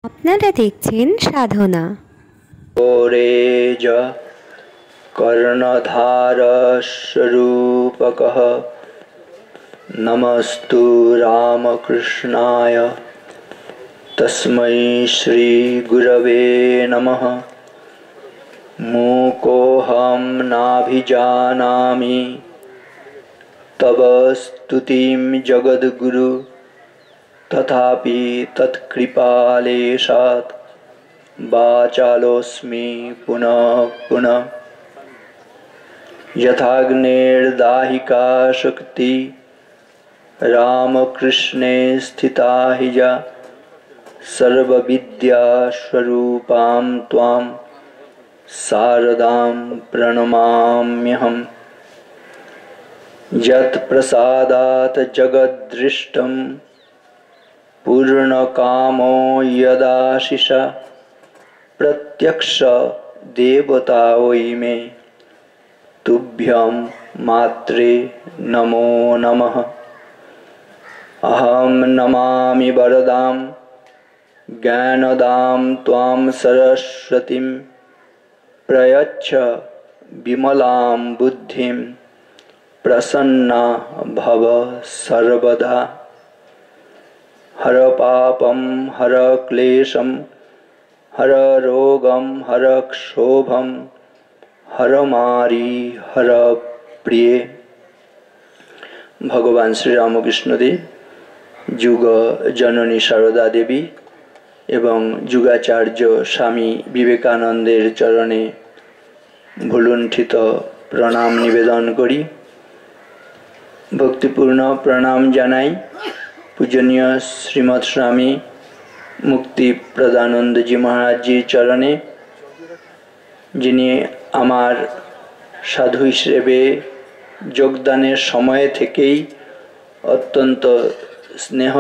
আপনারা দেখছেন সাধনা। ओरेज कर्णधारस्वरूपकः नमस्तु रामकृष्णाय तस्मै श्रीगुरवे नमः। मूकोऽहं नाभिजानामि तव स्तुतिं जगद्गुरु तथापि तत्कृपालेशात् वाचालोऽस्मि पुनः पुनः। यथाग्नेर्दाहिका शक्ति रामकृष्णे स्थिता हि या सर्वविद्यास्वरूपां त्वां शारदां प्रणमाम्यहम्। यत्प्रसादात् जगद्दृष्टं पूर्णकामो यदाशिषा प्रत्यक्ष देवता वै मे तुभ्यं मात्रे नमो नमः। अहं नमामि वरदां ज्ञानदां त्वां सरस्वतीं प्रयच्छ विमलां बुद्धिं प्रसन्ना भव सर्वदा। हर पापं हर क्लेशं हर रोगं हर क्षोभं हर मारी हर प्रिय। भगवान श्री रामकृष्णदेव যুগ জননী সারদা দেবী এবং যুগাচার্য স্বামী বিবেকানন্দের চরণে ভুলুণ্ঠিত প্রণাম নিবেদন করি। ভক্তিপূর্ণ প্রণাম জানাই পূজনীয় শ্রীমৎ স্বামী মুক্তি প্রদানন্দজি মহারাজজির চরণে, যিনি আমার সাধু হিসেবে যোগদানের সময় থেকেই অত্যন্ত স্নেহ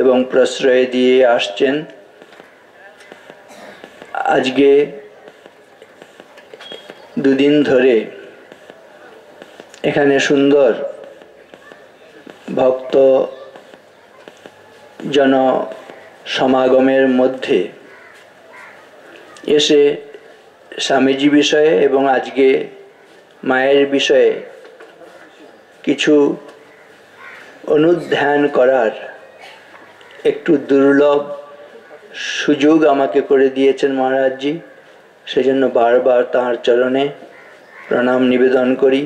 এবং প্রশ্রয় দিয়ে আসছেন। আজকে দুদিন ধরে এখানে সুন্দর ভক্ত জন সমাগমের মধ্যে এসে স্বামীজি বিষয়ে এবং আজকে মায়ের বিষয়ে কিছু অনুধ্যান করার একটু দুর্লভ সুযোগ আমাকে করে দিয়েছেন মহারাজজি। সেজন্য বারবার তাঁর চরণে প্রণাম নিবেদন করি।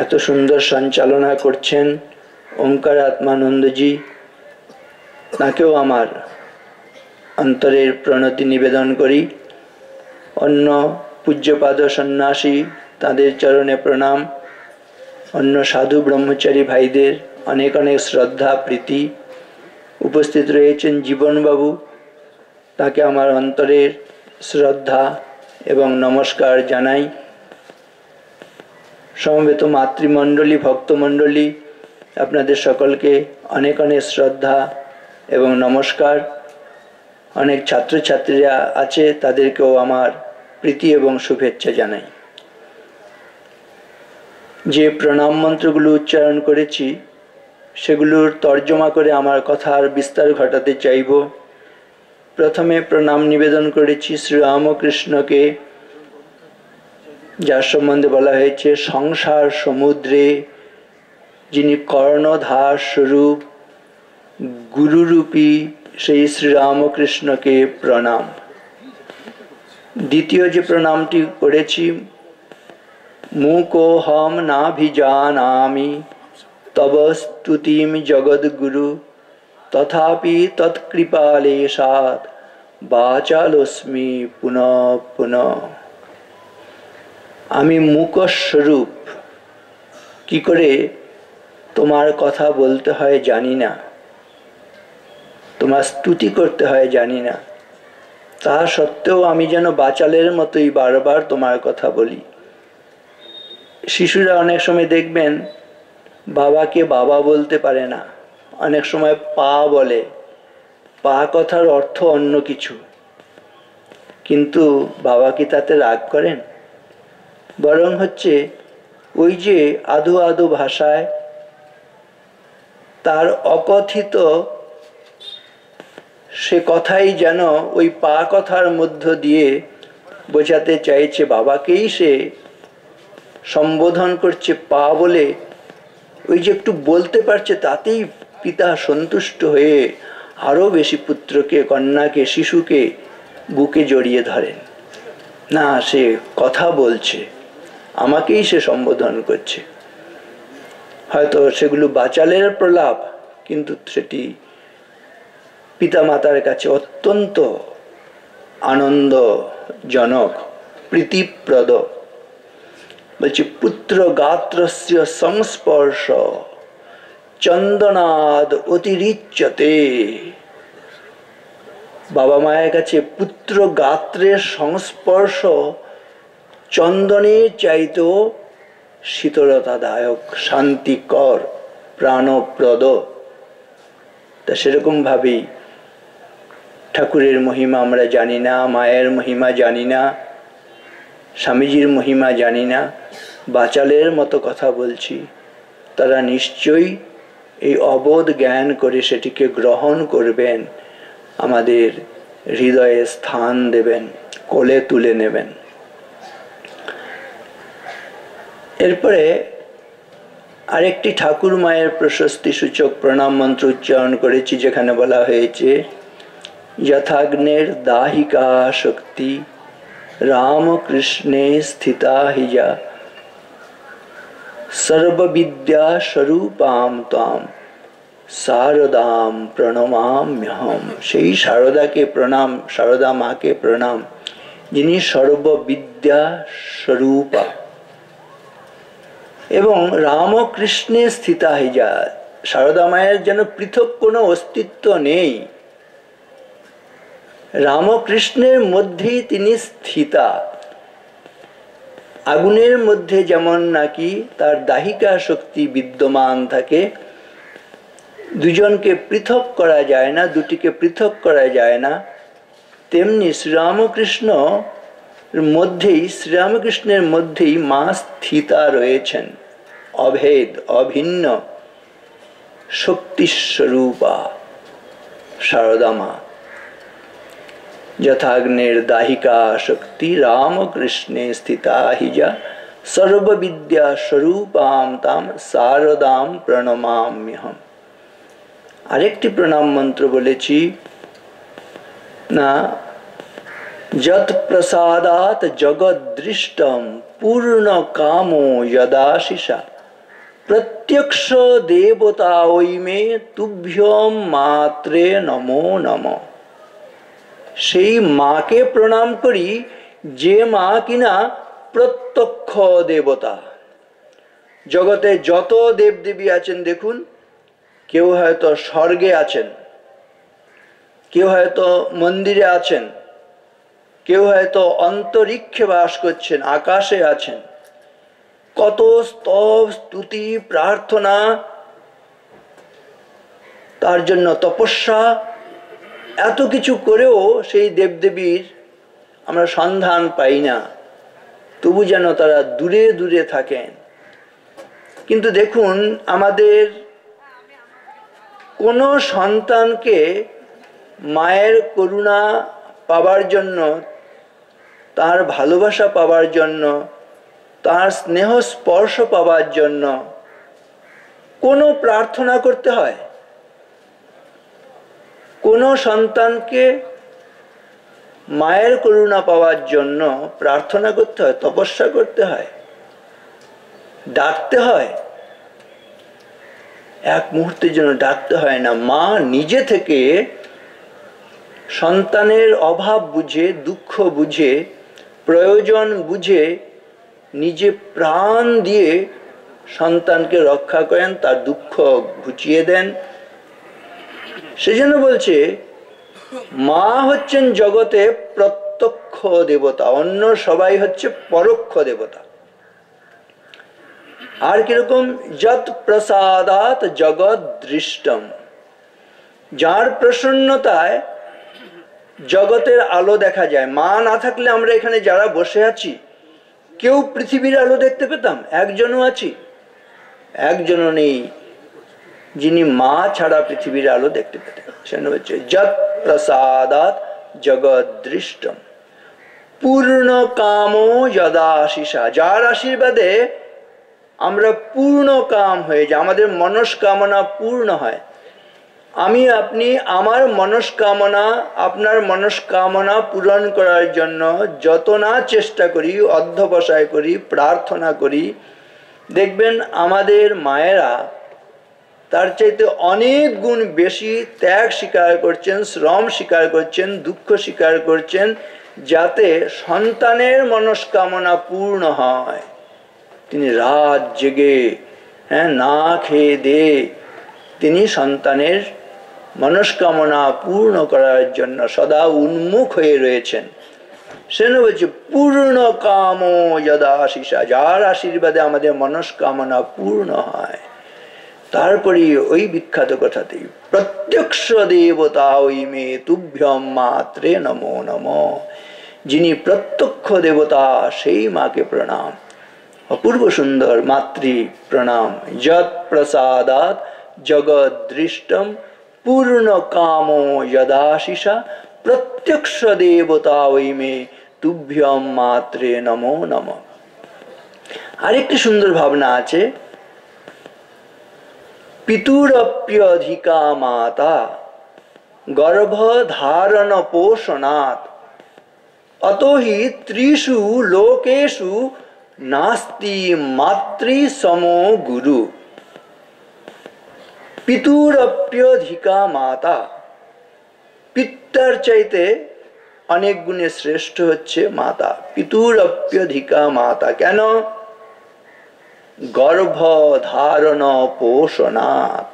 এত সুন্দর সঞ্চালনা করছেন ওঙ্কার আত্মানন্দজি, তাকেও আমার অন্তরের প্রণতি নিবেদন করি। অন্য পূজ্যপাদ সন্ন্যাসী তাদের চরণে প্রণাম। অন্য সাধু ব্রহ্মচারী ভাইদের অনেক অনেক শ্রদ্ধা প্রীতি। উপস্থিত রয়েছেন জীবনবাবু, তাকে আমার অন্তরের শ্রদ্ধা এবং নমস্কার জানাই। সমবেত মাতৃমণ্ডলী ভক্তমণ্ডলী, আপনাদের সকলকে অনেক অনেক শ্রদ্ধা এবং নমস্কার। অনেক ছাত্রছাত্রীরা আছে, তাদেরকেও আমার প্রীতি এবং শুভেচ্ছা জানাই। যে প্রণাম মন্ত্রগুলো উচ্চারণ করেছি সেগুলোর তর্জমা করে আমার কথার বিস্তার ঘটাতে চাইব। প্রথমে প্রণাম নিবেদন করেছি শ্রীরামকৃষ্ণকে, যার সম্বন্ধে বলা হয়েছে সংসার সমুদ্রে যিনি কর্ণধার স্বরূপ গুরুরূপী সেই শ্রীরামকৃষ্ণকে প্রণাম। দ্বিতীয় যে প্রণামটি করেছি, मूकोऽहं नाभिजानामि तव स्तुतिं जगद्गुरु तथापि तत्कृपालेशात् वाचालोऽस्मि पुनः पुनः। আমি মূকস্বরূপ, কি করে তোমার কথা বলতে হয় জানি না, তোমার স্তুতি করতে হয় জানি না। তা সত্ত্বেও আমি যেন বাচালের মতোই বারবার তোমার কথা বলি। শিশুরা অনেক সময় দেখবেন বাবাকে বাবা বলতে পারে না, অনেক সময় পা বলে। পা কথার অর্থ অন্য কিছু, কিন্তু বাবা কি তাতে রাগ করেন? বরং হচ্ছে ওই যে আধো আধো ভাষায় তার অকথিত সে কথাই যেন ওই পা কথার মধ্য দিয়ে বোঝাতে চাইছে, বাবাকেই সে সম্বোধন করছে পা বলে। ওই যে একটু বলতে পারছে তাতেই পিতা সন্তুষ্ট হয়ে আরো বেশি পুত্রকে, কন্যাকে, শিশুকে বুকে জড়িয়ে ধরেন। না, সে কথা বলছে, আমাকেই সে সম্বোধন করছে। হয়তো সেগুলো বাচালের প্রলাপ, কিন্তু সেটি পিতামাতার কাছে অত্যন্ত আনন্দজনক, প্রীতিপ্রদ। বলছি, পুত্র গাত্রস্য সংস্পর্শ চন্দনাদ অতিরিচ্যতে। বাবা মায়ের কাছে পুত্র গাত্রের সংস্পর্শ চন্দনের চাইতেও শীতলতাদায়ক, শান্তিকর, প্রাণপ্রদ। তা সেরকম ভাবেই ঠাকুরের মহিমা আমরা জানি না, মায়ের মহিমা জানি না, স্বামীজির মহিমা জানি না, বাচালের মতো কথা বলছি। তারা নিশ্চয়ই এই অবোধ জ্ঞান করে সেটিকে গ্রহণ করবেন, আমাদের হৃদয়ে স্থান দেবেন, কোলে তুলে নেবেন। এরপরে আরেকটি ঠাকুর মায়ের প্রশস্তি সূচক প্রণাম মন্ত্র উচ্চারণ করেছি, যেখানে বলা হয়েছে, যথাগ্নের দাহিকা শক্তি রামকৃষ্ণে স্থিতা হিজা সর্ববিদ্যা স্বরূপাম তাম শারদাম প্রণমাম্যহম। সেই শারদাকে প্রণাম, শারদা মাকে প্রণাম, যিনি সর্ববিদ্যা স্বরূপা এবং রামকৃষ্ণে স্থিতা হিজা। শারদা মায়ের যেন পৃথক কোনো অস্তিত্ব নেই, রামকৃষ্ণের মধ্যেই তিনি স্থিতা। আগুনের মধ্যে যেমন নাকি তার দাহিকা শক্তি বিদ্যমান থাকে, দুজনকে পৃথক করা যায় না, দুটিকে পৃথক করা যায় না, তেমনি শ্রীরামকৃষ্ণের মধ্যেই মা স্থিতা রয়েছেন, অভেদ, অভিন্ন শক্তিস্বরূপা শারদা মা। যথাগ্নের দাহিকা শক্তি রামকৃষ্ণে স্থিতা হিজা সর্ববিদ্যা স্বরূপাম তাম শারদাম প্রণমাম্যহম। আরেকটি প্রণাম মন্ত্র বলেছি না, যৎ প্রসাদাৎ জগদ্দৃষ্টম পূর্ণ কামো যদাশিষা প্রত্যক্ষ দেবতা ওইমে তুভ্যম মাত্রে নমো নমঃ। সেই মাকে প্রণাম করি, যে মা কিনা প্রত্যক্ষ দেবতা। জগতে যত দেবদেবী আছেন দেখুন, কেউ হয়তো স্বর্গে আছেন, কেউ হয়তো মন্দিরে আছেন, কেউ হয়তো অন্তরিক্ষে বাস করছেন, আকাশে আছেন। কত স্তব স্তুতি প্রার্থনা, তার জন্য তপস্যা, এত কিছু করেও সেই দেবদেবীর আমরা সন্ধান পাই না, তবু যেন তারা দূরে দূরে থাকেন। কিন্তু দেখুন, আমাদের কোনো সন্তানকে মায়ের করুণা পাবার জন্য, তার ভালোবাসা পাবার জন্য, তার স্নেহ স্পর্শ পাবার জন্য কোনো প্রার্থনা করতে হয়? কোনো সন্তানকে মায়ের করুণা পাওয়ার জন্য প্রার্থনা করতে হয়, তপস্যা করতে হয়, ডাকতে হয়? এক মুহূর্তের জন্য ডাকতে হয় না। মা নিজে থেকে সন্তানের অভাব বুঝে, দুঃখ বুঝে, প্রয়োজন বুঝে নিজে প্রাণ দিয়ে সন্তানকে রক্ষা করেন, তার দুঃখ ঘুচিয়ে দেন। সেজন্য বলছে, মা হচ্ছেন জগতে প্রত্যক্ষ দেবতা, অন্য সবাই হচ্ছে পরোক্ষ দেবতা। আর কিরকম? যৎ প্রসাদাৎ জগৎ দৃষ্টম, যার প্রসন্নতায় জগতের আলো দেখা যায়। মা না থাকলে আমরা এখানে যারা বসে আছি, কেউ পৃথিবীর আলো দেখতে পেতাম? একজনও আছি? একজনও নেই যিনি মা ছাড়া পৃথিবীর আলো দেখতে পেতেন। সেজন্য হচ্ছে যৎ প্রসাদাৎ জগদৃষ্টম। পূর্ণ কামো যদাশিসা, যার আশীর্বাদে আমরা পূর্ণ কাম হয়ে যাই, আমাদের মনস্কামনা পূর্ণ হয়। আমি আপনি আমার মনস্কামনা, আপনার মনস্কামনা পূরণ করার জন্য যত না চেষ্টা করি, অধ্যবসায় করি, প্রার্থনা করি, দেখবেন আমাদের মায়েরা তার চাইতে অনেক গুণ বেশি ত্যাগ স্বীকার করছেন, শ্রম স্বীকার করছেন, দুঃখ স্বীকার করছেন, যাতে সন্তানের মনস্কামনা পূর্ণ হয়। তিনি রাত জেগে না খেয়ে দে তিনি সন্তানের মনস্কামনা পূর্ণ করার জন্য সদা উন্মুখ হয়ে রয়েছেন। সেজন্য বলছি পূর্ণ কাম যদাশিসা, যার আশীর্বাদে আমাদের মনস্কামনা পূর্ণ হয়। তারপরে ওই বিখ্যাত কথাতেই প্রত্যক্ষ দেবতা ওই মে তুভ্যম মাত্রে নমো নমঃ, যিনি প্রত্যক্ষ দেবতা সেই মাকে প্রণাম। অপূর্ব সুন্দর মাতৃ প্রণাম। যৎ প্রসাদাৎ জগদৃষ্টম পূর্ণ কামো যদাশিসা প্রত্যক্ষ দেবতা ওই মে তুভ্যম মাত্রে নমো নমঃ। আরেকটি সুন্দর ভাবনা আছে, পিতুরপ্যধিকা মাতা গর্ভধারণ পোষণাৎ অতো হি ত্রিষু লোকেষু নাস্তি মাতৃ সমো গুরু। পিতুরপ্যধিকা মাতা, পিতার চাইতে অনেক গুণে শ্রেষ্ঠ হচ্ছে মাতা। পিতুরপ্যধিকা মাতা কেন? গর্ভধারণ পোষণাৎ,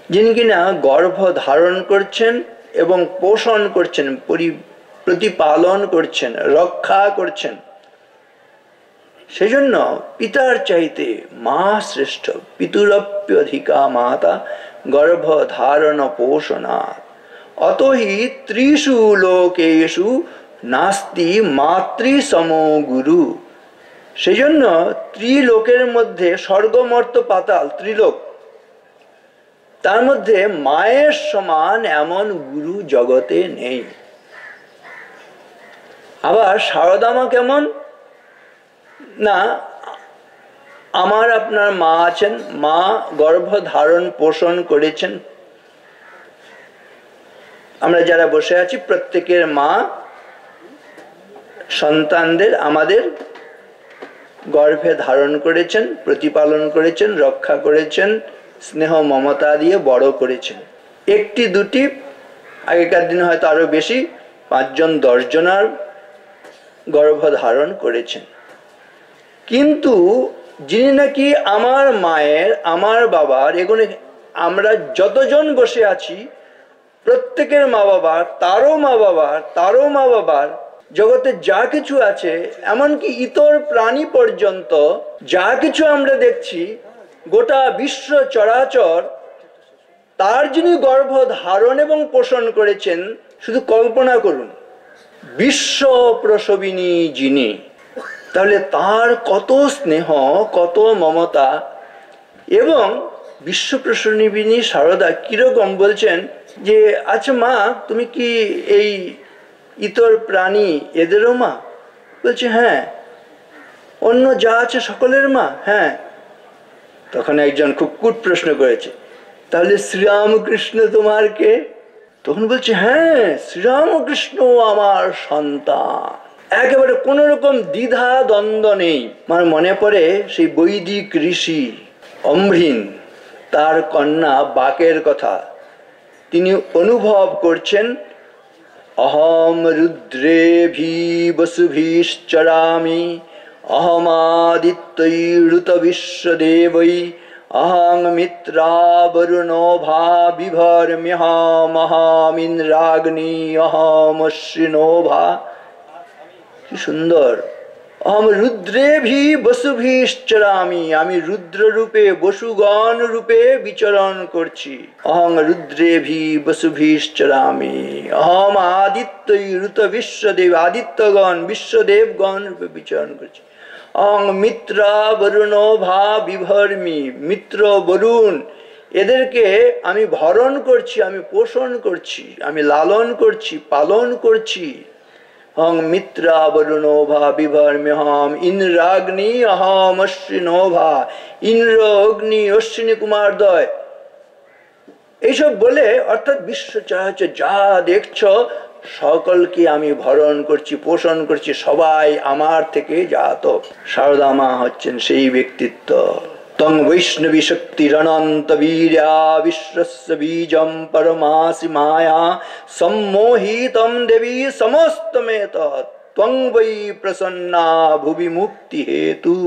যিনি কিনা গর্ভ ধারণ করছেন এবং পোষণ করছেন, প্রতিপালন করছেন, রক্ষা করছেন, সেজন্য পিতার চাইতে মা শ্রেষ্ঠ। পিতুরপ্যধিকা মাতা গর্ভধারণ পোষণাৎ অতো হি ত্রিষু লোকেষু নাস্তি মাতৃ সমো গুরু। সেজন্য ত্রিলোকের মধ্যে স্বর্গ মর্ত্য পাতাল ত্রিলোক, তার মধ্যে মায়ের সমান এমন গুরু জগতে নেই। আবার সারদা মা কেমন না, আমার আপনার মা আছেন, মা গর্ভ ধারণ পোষণ করেছেন। আমরা যারা বসে আছি প্রত্যেকের মা সন্তানদের আমাদের গর্ভে ধারণ করেছেন, প্রতিপালন করেছেন, রক্ষা করেছেন, স্নেহ মমতা দিয়ে বড় করেছেন। একটি দুটি, আগেকার দিনে হয়তো আরো বেশি, 5 জন 10 জনার গর্ভ ধারণ করেছেন। কিন্তু যিনি নাকি আমার মায়ের, আমার বাবার, এগুলো আমরা যতজন বসে আছি প্রত্যেকের মা বাবার, তারও মা বাবার, তারও মা বাবার, জগতে যা কিছু আছে, এমনকি ইতর প্রাণী পর্যন্ত যা কিছু আমরা দেখছি, গোটা বিশ্ব চরাচর তার যিনি গর্ভ ধারণ এবং পোষণ করেছেন, শুধু কল্পনা করুন, বিশ্ব প্রসবিনী যিনি, তাহলে তার কত স্নেহ, কত মমতা। এবং বিশ্ব প্রসবিনী সারদা কিরকম বলছেন যে, আচ্ছা মা, তুমি কি এই ইতর প্রাণী এদেরও মা? বলছে হ্যাঁ। অন্য যা আছে সকলের মা? হ্যাঁ। তখন একজন খুব কুট প্রশ্ন করেছে, তাহলে শ্রীরামকৃষ্ণ তোমার কে? তখন বলছে হ্যাঁ, শ্রীরামকৃষ্ণ আমার সন্তান। একেবারে কোন রকম দ্বিধা দ্বন্দ্ব নেই। আমার মনে পড়ে সেই বৈদিক ঋষি অম্ভৃণ, তার কন্যা বাকের কথা। তিনি অনুভব করছেন, অহম রুদ্রেভি বসুভিশ্চরামি অহমাদিত্যৈরুত বিশ্বদেবৈ অহং মিত্রা বরুণোভা বিভর্ম্যহমহমিন্দ্রাগ্নি অহমশ্বিনোভা। কি সুন্দর! অহম রুদ্রেভি বসুভিশ্চরামি, আমি রুদ্র রূপে, বসুগণ রূপে বিচরণ করছি। অহং রুদ্রেভি বসুভিশ্চরামি অহম আদিত্যৈরুত বিশ্বদেব, আদিত্যগণ বিশ্বদেবগণ রূপে বিচরণ করছি। অহং মিত্রা বরুণোভা বিভর্মি, মিত্র বরুণ এদেরকে আমি ভরণ করছি, আমি পোষণ করছি, আমি লালন করছি, পালন করছি। হং মিত্রাবরুণোভা বিভর্ম্যহম ইন্দ্রাগ্নি অহম অশ্বিনোভা, ইন্দ্র অগ্নি অশ্বিনী কুমারদ্বয়, এইসব বলে অর্থাৎ বিশ্ব চরাচর যা দেখছ সকলকে আমি ভরণ করছি, পোষণ করছি, সবাই আমার থেকে জাত। সারদা মা হচ্ছেন সেই ব্যক্তিত্ব। তং বৈষ্ণবী শক্তির অনন্ত বীর্যা বিশ্বস্য বীজম পরমাসি মায়া সম্মোহিতম দেবী সমস্তমেতৎ ত্বং বৈ প্রসন্না ভুবি মুক্তি হেতু।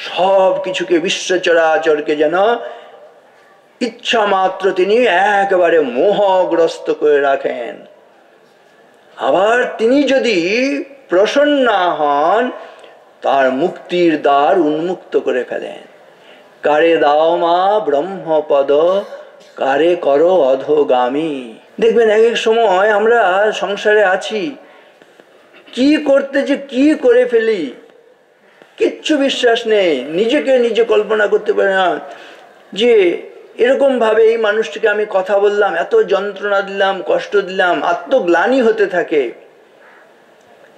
সব কিছুকে বিশ্ব চরাচরকে যেন ইচ্ছা মাত্র তিনি একেবারে মোহগ্রস্ত করে রাখেন। আবার তিনি যদি প্রসন্ন হন তার মুক্তির দ্বার উন্মুক্ত করে ফেলেন। কারে দাও মা ব্রহ্মপদ, কারে করো অধোগামী। দেখবেন এক এক সময় আমরা সংসারে আছি, কি করতে যে কি করে ফেলি কিচ্ছু বিশ্বাস নেই, নিজেকে নিজে কল্পনা করতে পারে না যে এরকম ভাবে এই মানুষটিকে আমি কথা বললাম, এত যন্ত্রণা দিলাম, কষ্ট দিলাম, আত্মগ্লানি হতে থাকে।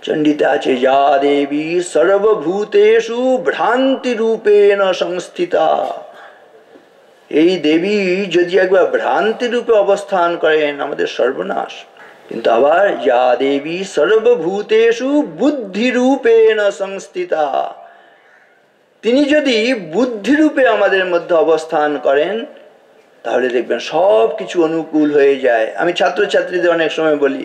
চণ্ডীতে আছে যা দেবী সর্বভূতেষু ভ্রান্তি রূপেণ সংস্থিতা। এই দেবী যদি একবার ভ্রান্তি রূপে অবস্থান করেন আমাদের সর্বনাশ। কিন্তু আবার যা দেবী সর্বভূতেষু বুদ্ধি রূপেণ সংস্থিতা, তিনি যদি বুদ্ধি রূপে আমাদের মধ্যে অবস্থান করেন তাহলে দেখবেন সব কিছু অনুকূল হয়ে যায়। আমি ছাত্রছাত্রীদের অনেক সময় বলি,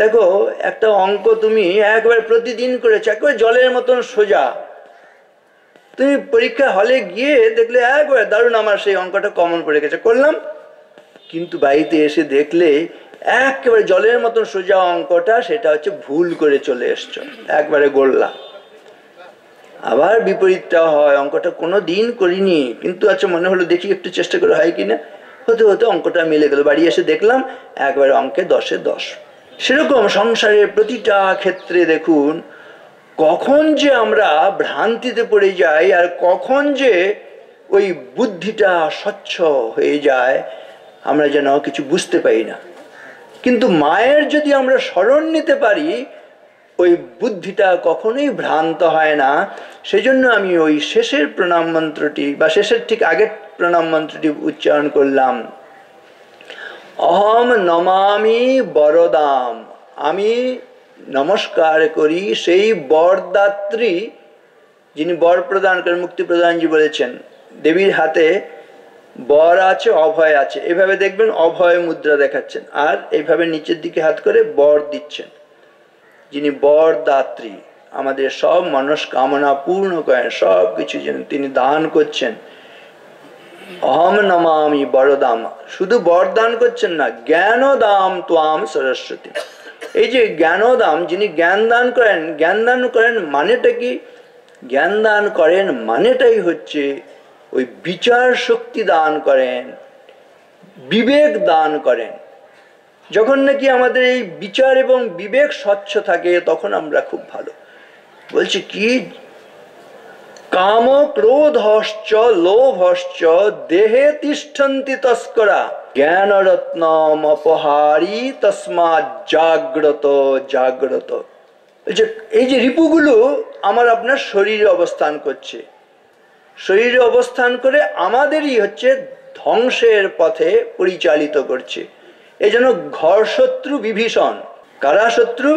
দেখো একটা অঙ্ক তুমি একবার প্রতিদিন করেছো, একবার জলের মতন সোজা, তুমি পরীক্ষা হলে গিয়ে দেখলে একবার দারুণ আমার সেই অঙ্কটা কমন পড়ে গেছে, করলাম। কিন্তু বাড়িতে এসে দেখলে একেবারে জলের মতন সোজা অঙ্কটা সেটা হচ্ছে ভুল করে চলে এসছো, একবারে গড়লা। আবার বিপরীতটা হয়, অঙ্কটা কোনো দিন করিনি কিন্তু আচ্ছা মনে হলো দেখি একটু চেষ্টা করে হয় কিনা, হতে হতে অঙ্কটা মিলে গেল, বাড়ি এসে দেখলাম একবারে অঙ্কে 10-এ 10। সেরকম সংসারের প্রতিটা ক্ষেত্রে দেখুন কখন যে আমরা ভ্রান্তিতে পড়ে যাই আর কখন যে ওই বুদ্ধিটা স্বচ্ছ হয়ে যায় আমরা যেন কিছু বুঝতে পারি না। কিন্তু মায়ের যদি আমরা স্মরণ নিতে পারি ওই বুদ্ধিটা কখনোই ভ্রান্ত হয় না। সেই জন্য আমি ওই শেষের প্রণাম মন্ত্রটি বা শেষের ঠিক আগের প্রণাম মন্ত্রটি উচ্চারণ করলাম, অহম নমামি বরদাম। আমি নমস্কার করি সেই বরদাত্রী যিনি বর প্রদান করেন। মুক্তি প্রদানজি বলেছেন দেবীর হাতে বর আছে, অভয় আছে, এভাবে দেখবেন অভয় মুদ্রা দেখাচ্ছেন আর এইভাবে নিচের দিকে হাত করে বর দিচ্ছেন। যিনি বরদাত্রী, আমাদের সব মনস্কামনা পূর্ণ করেন, সব কিছু যেন তিনি দান করছেন। অহম নমামি বরদাম, শুধু বরদান করছেন না, জ্ঞান দাম ত্বাম সরস্বতী। এই যে জ্ঞান দাম, যিনি জ্ঞান দান করেন, জ্ঞান দান করেন মানেটা কি? জ্ঞান দান করেন মানেটাই হচ্ছে ওই বিচার শক্তি দান করেন, বিবেক দান করেন। যখন নাকি আমাদের এই বিচার এবং বিবেক স্বচ্ছ থাকে তখন আমরা খুব ভালো। বলছে কি, কাম ক্রোধশ্চ লোভশ্চ দেহে তিষ্ঠন্তি তস্করা জ্ঞান রত্নম অপহারী তস্মাৎ জাগ্রত জাগ্রত। এই যে রিপুগুলো আমার আপনার শরীরে অবস্থান করছে, শরীরে অবস্থান করে আমাদেরই হচ্ছে ধ্বংসের পথে পরিচালিত করছে। এই জন্য ঘর শত্রু বিভীষণ। কারা শত্রু?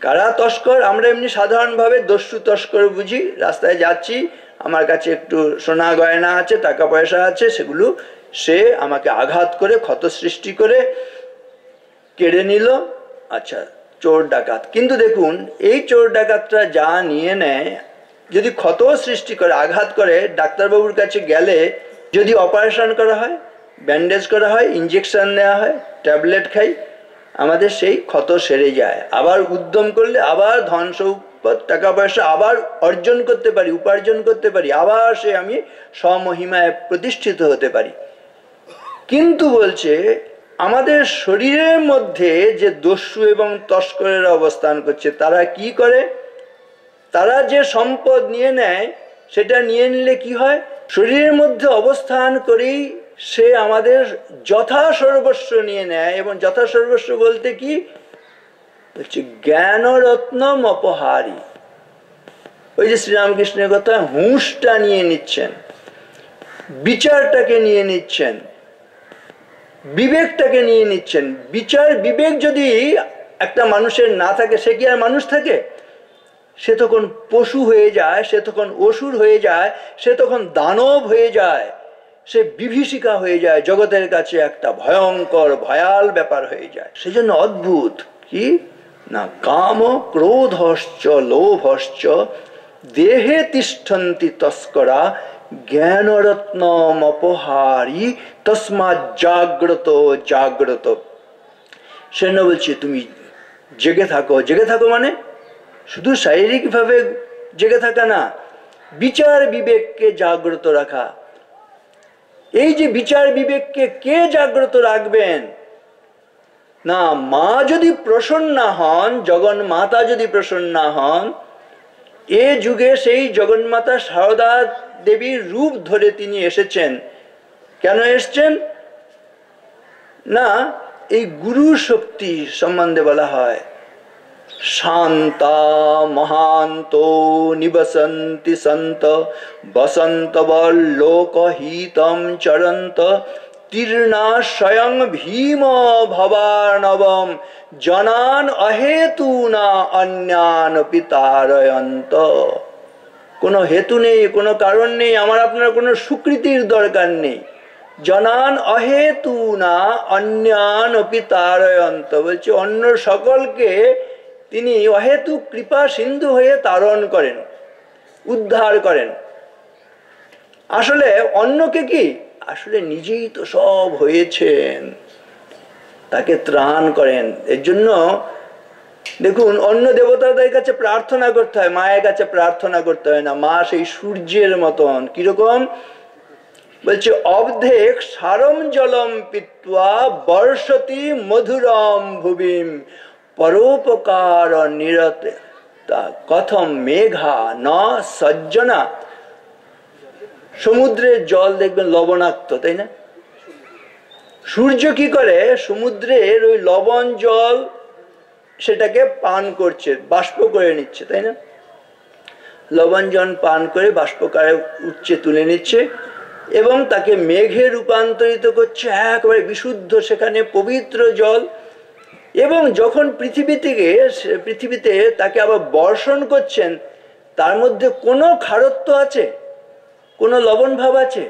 কারা তস্কর? আমরা এমনি সাধারণভাবে দস্যু তস্কর বুঝি। রাস্তায় যাচ্ছি, আমার কাছে একটু সোনা গয়না আছে, টাকা পয়সা আছে, সেগুলো সে আমাকে আঘাত করে ক্ষত সৃষ্টি করে কেড়ে নিল, আচ্ছা চোর ডাকাত। কিন্তু দেখুন এই চোর ডাকাতরা যা নিয়ে নেয়, যদি ক্ষত সৃষ্টি করে, আঘাত করে, ডাক্তারবাবুর কাছে গেলে যদি অপারেশন করা হয়, ব্যান্ডেজ করা হয়, ইঞ্জেকশন নেওয়া হয়, ট্যাবলেট খাই, আমাদের সেই ক্ষত সেরে যায়। আবার উদ্যম করলে আবার ধন সম্পদ টাকা পয়সা আবার অর্জন করতে পারি, উপার্জন করতে পারি, আবার সে আমি স্বমহিমায় প্রতিষ্ঠিত হতে পারি। কিন্তু বলছে আমাদের শরীরের মধ্যে যে দস্যু এবং তস্করেরা অবস্থান করছে, তারা কি করে? তারা যে সম্পদ নিয়ে নেয় সেটা নিয়ে নিলে কি হয়? শরীরের মধ্যে অবস্থান করেই সে আমাদের যথা সর্বস্ব নিয়ে নেয়। এবং যথা সর্বস্ব বলতে কি বলছে? জ্ঞানরত্নম অপহারী। ওই যে শ্রীরামকৃষ্ণের কথা, হুঁশটা নিয়ে নিচ্ছেন, বিচারটাকে নিয়ে নিচ্ছেন, বিবেকটাকে নিয়ে নিচ্ছেন। বিচার বিবেক যদি একটা মানুষের না থাকে, সে কি আর মানুষ থাকে? সে তখন পশু হয়ে যায়, সে তখন অসুর হয়ে যায়, সে তখন দানব হয়ে যায়, সে বিভীষিকা হয়ে যায়, জগতের কাছে একটা ভয়ঙ্কর ভয়াল ব্যাপার হয়ে যায়। সেজন্য অদ্ভুত কি না, কাম ক্রোধশ্চ লোভশ্চ দেহে তিষ্ঠন্তি তস্করা জ্ঞানরত্নম অপহারী তস্মাৎ জাগ্রত জাগ্রত। সেজন্য বলছি তুমি জেগে থাকো। জেগে থাকো মানে শুধু শারীরিকভাবে জেগে থাকা না, বিচার বিবেককে জাগ্রত রাখা। এই যে বিচার বিবেককে কে জাগ্রত রাখবেন? না, মা যদি প্রসন্ন হন, জগন্মাতা যদি প্রসন্ন হন, এ যুগে সেই জগন্মাতা সারদা দেবীর রূপ ধরে তিনি এসেছেন। কেন এসেছেন? না, এই গুরু শক্তি সম্বন্ধে বলা হয়, শান্তা মহান্ত নিবসন্তি সন্ত বসন্ত লোকহিতম চরন্ত তীর্ণা স্বয়ং ভীম ভবানবম জনান অহেতু না অন্যান পিতারয়ন্ত। কোনো হেতু নেই, কোনো কারণ নেই, আমার আপনার কোনো স্বীকৃতির দরকার নেই। জনান অহেতু না অন্যান পিতারয়ন্ত, বলছে অন্য সকলকে তিনি অহেতু কৃপা সিন্ধু হয়ে তারণ করেন, উদ্ধার করেন। আসলে অন্যকে কি, আসলে নিজেই তো সব হয়েছেন, তাকে ত্রাণ করেন। এর জন্য দেখুন, অন্য দেবতাদের কাছে প্রার্থনা করতে হয়, মায়ের কাছে প্রার্থনা করতে হয় না। মা সেই সূর্যের মতন। কিরকম বলছে? অবধেক সারম জলম পিত্বা বর্ষতি মধুরম ভুবিম পরোপকার নিরতে কথম মেঘা ন সজ্জনা। সমুদ্রের জল দেখবেন লবণাক্ত, তাই না? সূর্য কি করে? সমুদ্রের ওই লবণ জল সেটাকে পান করছে, বাষ্প করে নিচ্ছে, তাই না? লবণ জল পান করে বাষ্পকারে উঠছে, তুলে নিচ্ছে এবং তাকে মেঘে রূপান্তরিত করছে, একেবারে বিশুদ্ধ, সেখানে পবিত্র জল। এবং যখন পৃথিবীতে তাকে আবার বর্ষণ করছেন, তার মধ্যে কোনো খারত্ব আছে? কোনো লবণ ভাব আছে?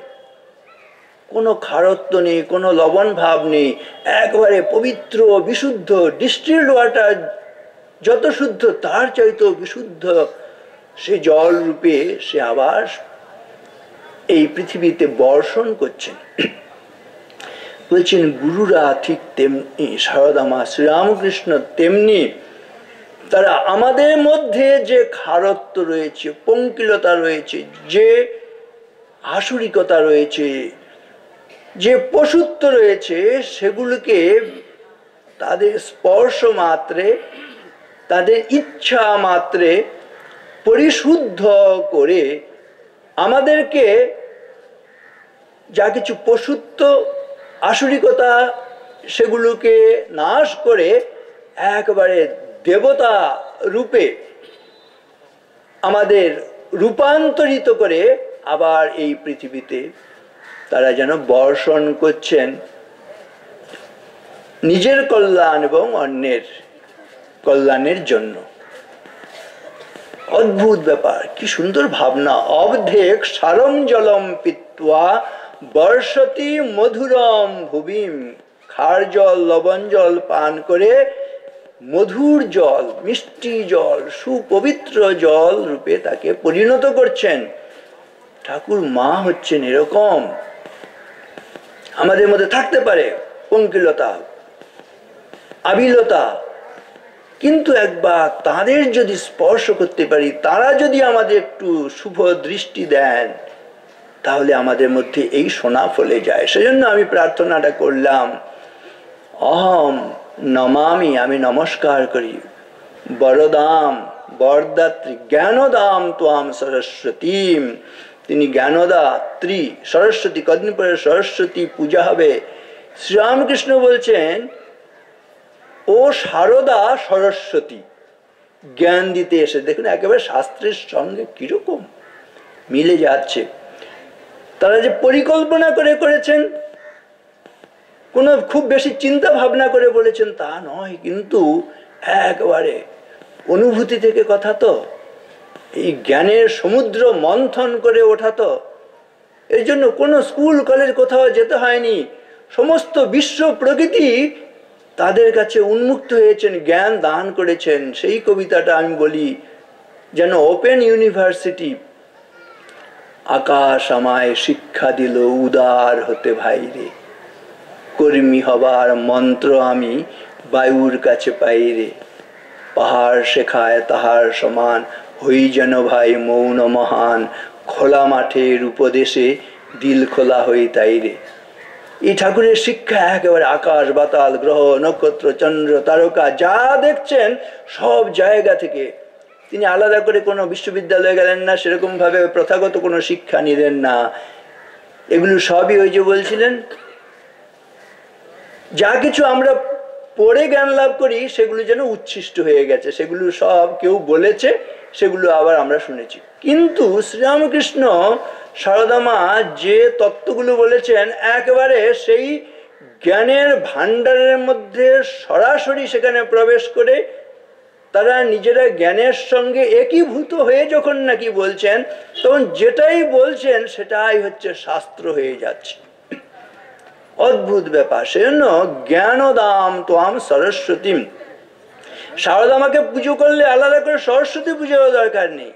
কোনো খারত্ব নেই, কোনো লবণ ভাব নেই, একবারে পবিত্র বিশুদ্ধ। ডিস্টিলড ওয়াটার যত শুদ্ধ, তার চাইতেও বিশুদ্ধ সে জল রূপে সে আবার এই পৃথিবীতে বর্ষণ করছেন। বলছেন গুরুরা ঠিক তেমনি, সারদা মা শ্রীরামকৃষ্ণ তেমনি, তারা আমাদের মধ্যে যে খারত্ব রয়েছে, পঙ্কিলতা রয়েছে, যে আসুরিকতা রয়েছে, যে পশুত্ব রয়েছে, সেগুলোকে তাদের স্পর্শ মাত্রে, তাদের ইচ্ছা মাত্রে পরিশুদ্ধ করে আমাদেরকে যা কিছু পশুত্ব আসুরিকতা সেগুলোকে নাশ করে একবারে দেবতা রূপে আমাদের রূপান্তরিত করে আবার এই পৃথিবীতে তারা যেন বর্ষণ করছেন নিজের কল্যাণ এবং অন্যের কল্যাণের জন্য। অদ্ভুত ব্যাপার, কি সুন্দর ভাবনা। অবধেক সারম জলম পিত্বা বর্ষতি মধুরম ভুবিম। খার জল, লবণ জল পান করে মধুর জল, মিষ্টি জল, সুপবিত্র জল রূপে তাকে পরিণত করছেন। ঠাকুর মা হচ্ছেন এরকম। আমাদের মধ্যে থাকতে পারে পঙ্কিলতা, আবিলতা, কিন্তু একবার তাদের যদি স্পর্শ করতে পারি, তারা যদি আমাদের একটু শুভ দৃষ্টি দেন, তাহলে আমাদের মধ্যে এই সোনা ফলে যায়। সেজন্য আমি প্রার্থনাটা করলাম, অহম নমামি, আমি নমস্কার করি, বরদাম বরদাত্রী জ্ঞানদাম ত্বাম সরস্বতীম তিনি জ্ঞানদাত্রী সরস্বতী, কদিন পরে সরস্বতী পূজা হবে। শ্রীরামকৃষ্ণ বলছেন ও সারদা সরস্বতী জ্ঞান দিতে এসে। দেখুন একেবারে শাস্ত্রের সঙ্গে কিরকম মিলে যাচ্ছে। তারা যে পরিকল্পনা করে করেছেন, কোনো খুব বেশি চিন্তা ভাবনা করে বলেছেন তা নয়, কিন্তু একবারে অনুভূতি থেকে কথা তো, এই জ্ঞানের সমুদ্র মন্থন করে ওঠা তো। এর জন্য কোনো স্কুল কলেজ কোথাও যেতে হয়নি, সমস্ত বিশ্ব প্রকৃতি তাদের কাছে উন্মুক্ত হয়েছেন, জ্ঞান দান করেছেন। সেই কবিতাটা আমি বলি, যেন ওপেন ইউনিভার্সিটি, আকাশ আমায় শিক্ষা দিল উদার হতে ভাইরে, কর্মী হবার মন্ত্র আমি বায়ুর কাছে পাইরে, পাহাড় শেখায় তাহার সমান, হই যেন ভাই মৌন মহান, খোলা মাঠের উপদেশে দিল খোলা হই তাইরে। এই ঠাকুরের শিক্ষা একেবারে আকাশ বাতাল, গ্রহ নক্ষত্র চন্দ্র তারকা যা দেখছেন সব জায়গা থেকে। তিনি আলাদা করে কোনো বিশ্ববিদ্যালয়ে গেলেন না, সেরকম ভাবে প্রথাগত কোনো শিক্ষা নিলেন না। এগুলো সবই ওই যে বলছিলেন, যা কিছু আমরা পড়ে জ্ঞান লাভ করি সেগুলো যেন উচ্ছিষ্ট হয়ে গেছে, সেগুলো সব কেউ বলেছে, সেগুলো আবার আমরা শুনেছি। কিন্তু শ্রীরামকৃষ্ণ সারদা মা যে তত্ত্বগুলো বলেছেন একেবারে সেই জ্ঞানের ভাণ্ডারের মধ্যে সরাসরি সেখানে প্রবেশ করে তারা নিজেরা জ্ঞানের সঙ্গে একীভূত হয়ে যখন নাকি বলছেন, তখন যেটাই বলছেন সেটাই হচ্ছে শাস্ত্র হয়ে যাচ্ছে। অদ্ভুত ব্যাপার। সেজন্য জ্ঞানদাম তোয়াম সরস্বতী। সারদা মাকে পুজো করলে আলাদা করে সরস্বতী পুজোর দরকার নেই,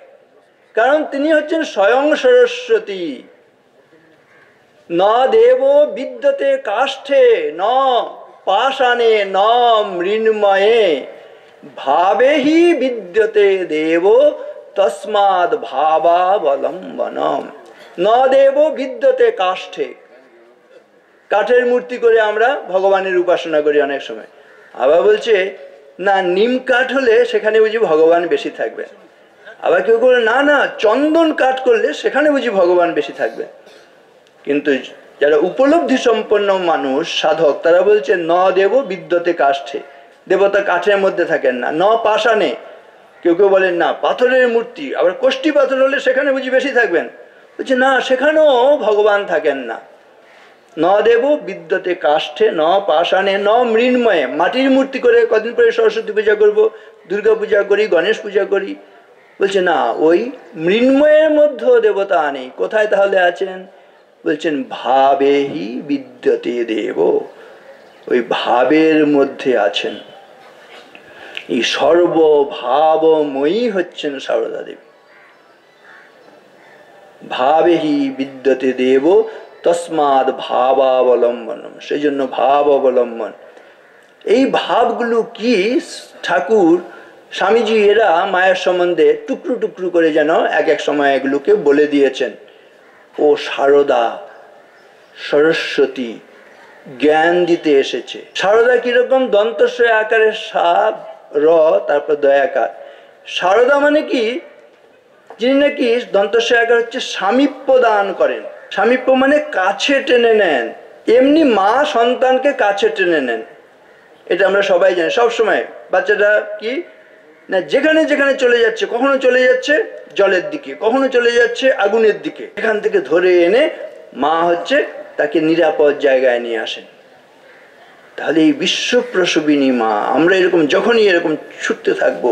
কারণ তিনি হচ্ছেন স্বয়ং সরস্বতী। ন দেব বিদ্যতে কাষ্ঠে ন পাষাণে ন মৃন্ময়ে, ভাবেহি বিদ্যতে দেব তস্মাদ ভাবাবলম্বনম। ন দেব বিদ্যতে কাষ্ঠে, কাঠের মূর্তি করে আমরা ভগবানের উপাসনা করি অনেক সময়। আবার বলছে না, নিম কাঠ হলে সেখানে বুঝি ভগবান বেশি থাকবে। আবার কেউ বলে না না, চন্দন কাঠ করলে সেখানে বুঝি ভগবান বেশি থাকবে। কিন্তু যারা উপলব্ধি সম্পন্ন মানুষ, সাধক, তারা বলছে ন দেব বিদ্যতে কাষ্ঠে, দেবতা কাঠের মধ্যে থাকেন না। ন পাষাণে, কেউ কেউ বলেন না পাথরের মূর্তি, আবার কোষ্ঠী পাথর হলে সেখানে বুঝি বেশি থাকবেন। বলছে না, সেখানেও ভগবান থাকেন না। ন দেব বিদ্যতে কাষ্ঠে ন পাষাণে ন মৃন্ময়ে, মাটির মূর্তি করে কদিন পরে সরস্বতী পূজা করব, দুর্গা পূজা করি, গণেশ পূজা করি। বলছে না, ওই মৃন্ময়ের মধ্যেও দেবতা নেই। কোথায় তাহলে আছেন? বলছেন ভাবেহি বিদ্যতে দেব, ওই ভাবের মধ্যে আছেন। এই সর্বভাবময়ী হচ্ছেন সারদা দেবী। ভাবেহি বিদ্যতে দেব তস্মাদ ভাবাবলম্বনম, সেই জন্য ভাব অবলম্বন। এই ভাবগুলো কি ঠাকুর স্বামীজি এরা মায়ের সম্বন্ধে টুকরো টুকরো করে যেন এক এক সময় এগুলোকে বলে দিয়েছেন। ও সারদা সরস্বতী জ্ঞান দিতে এসেছে। সারদা কিরকম? দন্তস্বয় আকারের সাপ, র, তারপর দয়াকার। সারদা মানে কি? যিনি নাকি দন্তস্বয় আকার হচ্ছে সামীপ্য দান করেন। সামীপ্য মানে কাছে টেনে নেন। এমনি মা সন্তানকে কাছে টেনে নেন, এটা আমরা সবাই জানি। সবসময় বাচ্চাটা কি না, যেখানে যেখানে চলে যাচ্ছে, কখনো চলে যাচ্ছে জলের দিকে, কখনো চলে যাচ্ছে আগুনের দিকে, এখান থেকে ধরে এনে মা হচ্ছে তাকে নিরাপদ জায়গায় নিয়ে আসেন। তাহলে এই বিশ্ব প্রসবিনী মা, আমরা এরকম যখনই এরকম ছুটতে থাকবো,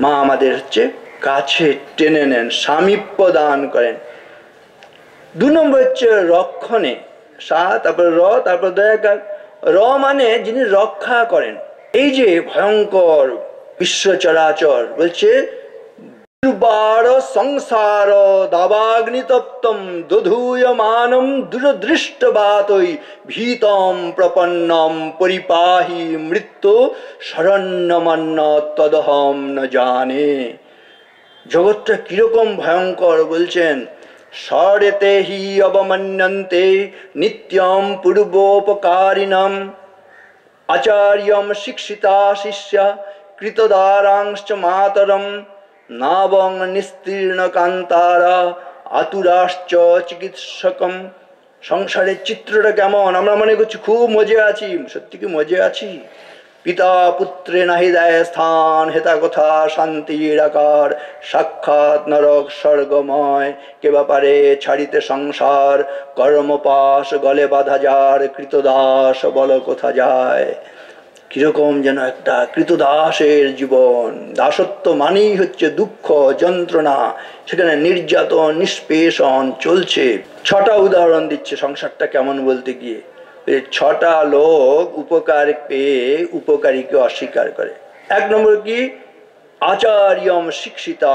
মা আমাদের হচ্ছে কাছে টেনে নেন, সামীপ্য দান করেন। 2 নম্বর হচ্ছে রক্ষণে, সা, তারপর র, তারপর দয়াকার। র মানে যিনি রক্ষা করেন। এই যে ভয়ঙ্কর বিশ্ব চরাচর, বলছে দুর্বার সংসার দাবাগ্নিতপ্তম দধূয়মানম দুরদৃষ্টবাতৈ ভীতম প্রপন্নম পরিপাহি মৃত্যু শরণ্যমন্ন তদহম ন জানে। জগৎটা কিরকম ভয়ঙ্কর বলছেন। ষড়েতে হি অবমন্যন্তে নিত্যম পূর্বোপকারিণম আচার্যম শিক্ষিতা শিষ্যা কৃতদারাংশ্চ মাতরম নাবং নিস্তীর্ণ কান্তারা আতুরাশ্চ চিকিৎসকম। সংসারের চিত্রটা কেমন? আমরা মনে করছি খুব মজে আছি, সত্যি কি মজে আছি? পিতা পুত্রে নাহি দেয় স্থান, হেতা কথা শান্তির আকার, সাক্ষাৎ নরক স্বর্গময়, কে ব্যাপারে ছাড়িতে সংসার, কর্মপাশ গলে বাধা যার, কৃতদাস বল কোথা যায়। কিরকম যেন একটা কৃতদাসের জীবন। দাসত্ব মানেই হচ্ছে দুঃখ যন্ত্রণা, সেখানে নির্যাতন নিষ্পেষণ চলছে। 6টা উদাহরণ দিচ্ছে সংসারটা কেমন বলতে গিয়ে। 6টা লোক উপকার পেয়ে উপকারীকে অস্বীকার করে। 1 নম্বর কি? আচার্যম শিক্ষিতা।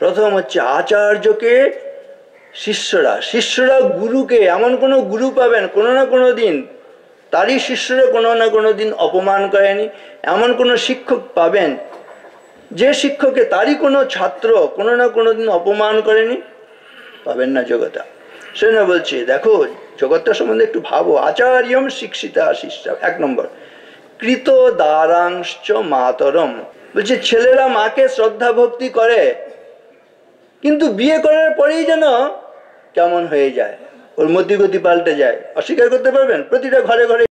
প্রথম হচ্ছে আচার্যকে শিষ্যরা গুরুকে, এমন কোনো গুরু পাবেন কোনো না কোনো দিন তারই শিষ্যরা কোনো না কোনো দিন অপমান করেনি। এমন কোনো শিক্ষক পাবেন যে শিক্ষককে তারই কোনো ছাত্র কোনো না কোনো দিন অপমান করেনি? পাবেন না জগতা। সেজন্য বলছি, দেখো জগৎটা সম্বন্ধে একটু ভাবো। আচার্যম শিক্ষিতা শিষ্যা। 1 নম্বর। কৃত দ্বারাংশ মাতরম। বলছে ছেলেরা মাকে শ্রদ্ধা ভক্তি করে, কিন্তু বিয়ে করার পরেই যেন কেমন হয়ে যায়, ওর মতিগতি পাল্টে যায়। অস্বীকার করতে পারবেন? প্রতিটা ঘরে ঘরে